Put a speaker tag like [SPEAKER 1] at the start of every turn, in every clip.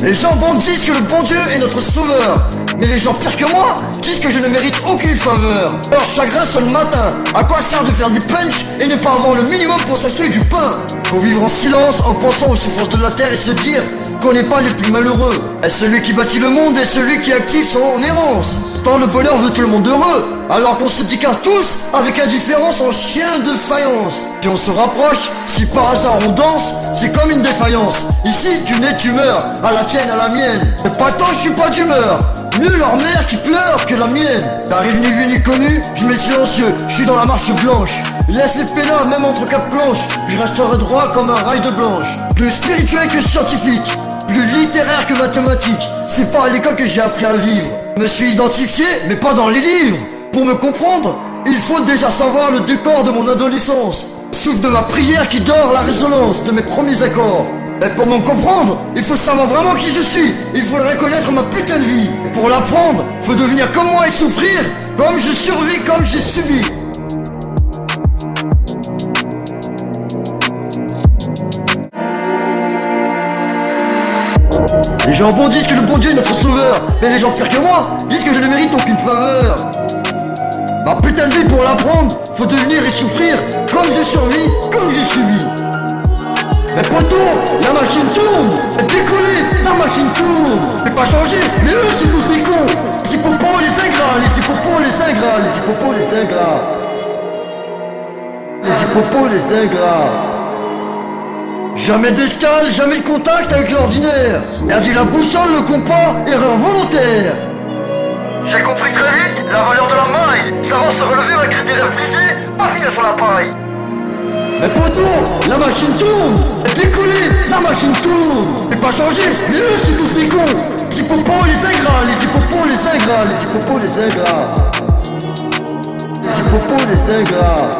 [SPEAKER 1] Les gens bons disent que le bon Dieu est notre sauveur. Mais les gens pires que moi disent que je ne mérite aucune faveur. Leur chagrin sonne le matin. À quoi sert de faire des punch et ne pas avoir le minimum pour s'acheter du pain? Faut vivre en silence en pensant aux souffrances de la terre et se dire qu'on n'est pas les plus malheureux. Est-ce celui qui bâtit le monde et celui qui active son errance? Tant le bonheur veut tout le monde heureux, alors qu'on se décarte tous avec indifférence en chien de faïence. Puis on se rapproche, si par hasard on danse, c'est comme une défaillance. Ici tu nais tu meurs, à la tienne à la mienne. Mais pas tant je suis pas d'humeur, mieux leur mère qui pleure que la mienne. T'arrives ni vu ni connu, je mets silencieux, je suis dans la marche blanche. Laisse les pénards même entre quatre planches, je resterai droit comme un rail de blanche. Plus spirituel que scientifique, plus littéraire que mathématique. C'est pas à l'école que j'ai appris à vivre. Me suis identifié, mais pas dans les livres. Pour me comprendre, il faut déjà savoir le décor de mon adolescence. Souffle de ma prière qui dort la résonance de mes premiers accords. Et pour m'en comprendre, il faut savoir vraiment qui je suis. Il faudrait connaître ma putain de vie. Et pour l'apprendre, faut devenir comme moi et souffrir comme je survis, comme j'ai subi. Les gens bons disent que le bon Dieu est notre sauveur. Mais les gens pires que moi disent que je ne mérite aucune faveur. Ma putain de vie pour l'apprendre, faut devenir et souffrir comme j'ai survis, comme j'ai subi. Mais poto, la machine tourne, elle décollée, la machine tourne. Mais pas changé, mais eux c'est tous des cons. Les hippopos, les ingrats, les hippopos, les ingrats, les hippopos, les ingrats. Les hippopos, les ingrats. Jamais d'escale, jamais de contact avec l'ordinaire. Perdu la boussole, le compas, erreur volontaire. J'ai compris très vite la valeur de la maille. Savoir se relever malgré des rêves brisés, pas finir sur la paille. Mais poto, la machine tourne, elle décollée, la machine tourne. Mais pas changé, mais eux c'est tous des cons. Les hippopos, les ingrats, les hippopos, les ingrats, les hippopos, les ingrats. Les hippopos, les ingrats.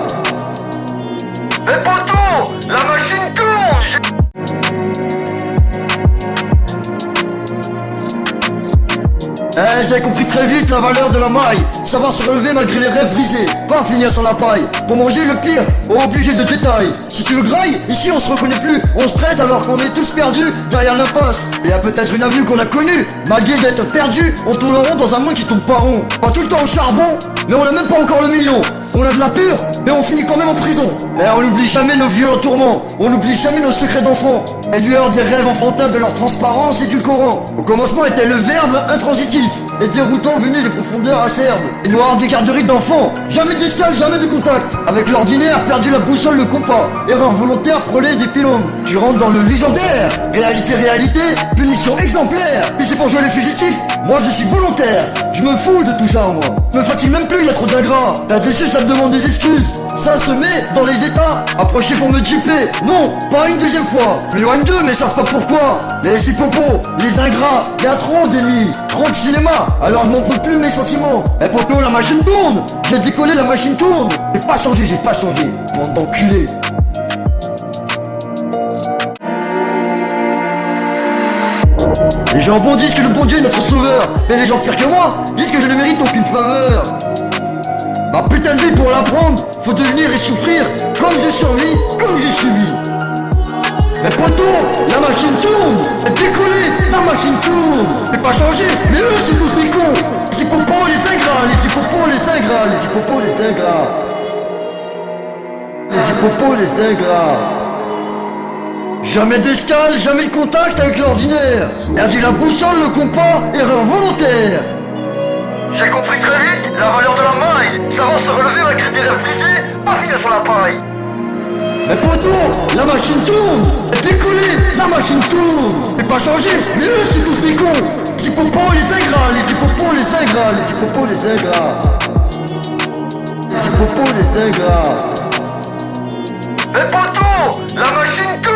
[SPEAKER 1] Mais poto, la machine tourne. J'ai compris très vite la valeur de la maille. Savoir se relever malgré les rêves brisés, pas finir sur la paille. Pour manger le pire, obligé de détails. Si tu veux graille, ici on se reconnaît plus. On se traite alors qu'on est tous perdus derrière l'impasse. Et y a peut-être une avenue qu'on a connue, malgré d'être perdu, on tourne rond dans un monde qui tourne pas rond. Pas tout le temps au charbon, mais on a même pas encore le million. On a de la pure, mais on finit quand même en prison. Et on n'oublie jamais nos vieux tourments, on n'oublie jamais nos secrets d'enfants. Et lueur des rêves enfantins de leur transparence et du Coran. Au commencement était le verbe intransitif, et déroutant venu des profondeurs acerbes. Et noir des garderies d'enfants, jamais d'escale, jamais de contact. Avec l'ordinaire, perdu la boussole, le compas. Erreur volontaire, frôlée des pylônes. Tu rentres dans le légendaire. Réalité, punition exemplaire. Et c'est pour jouer les fugitifs, moi je suis volontaire. Je me fous de tout ça moi. Me fatigue même plus, y a trop d'ingrats. T'as déçu, ça te demande des excuses. Ça se met dans les états. Approchez pour me jeeper. Non, pas une deuxième fois. Plus loin d'eux, mais savent pas pourquoi. Les hippopos, les ingrats, y a trop d'ennemis, trop de cinéma. Alors je montre plus mes sentiments. Eh poto, la machine tourne. J'ai décollé, la machine tourne. J'ai pas changé, bande d'enculés. Les gens bons disent que le bon Dieu est notre sauveur. Mais les gens pires que moi disent que je ne mérite aucune faveur. Ma putain de vie pour l'apprendre, faut devenir et souffrir comme j'ai survis, comme j'ai subi. Mais poto, la machine tourne, elle décollée, la machine tourne. Mais pas changé, mais eux c'est tous des cons. Les hippopos, les ingrats, les hippopos, les ingrats, les hippopos, les ingrats. Les hippopos, les ingrats. Jamais d'escale, jamais de contact avec l'ordinaire. Perdu la boussole, le compas, erreur volontaire. J'ai compris très vite la valeur de la maille. Savoir se relever malgré des rêves brisés, pas finir sur la paille. Mais poto, la machine tourne, elle décollée, la machine tourne. Mais pas changé, mais eux c'est tous des cons. Les hippopos, les ingrats, les hippopos, les ingrats, les hippopos, les ingrats. Les hippopos, les ingrats. Mais poto, la machine tourne.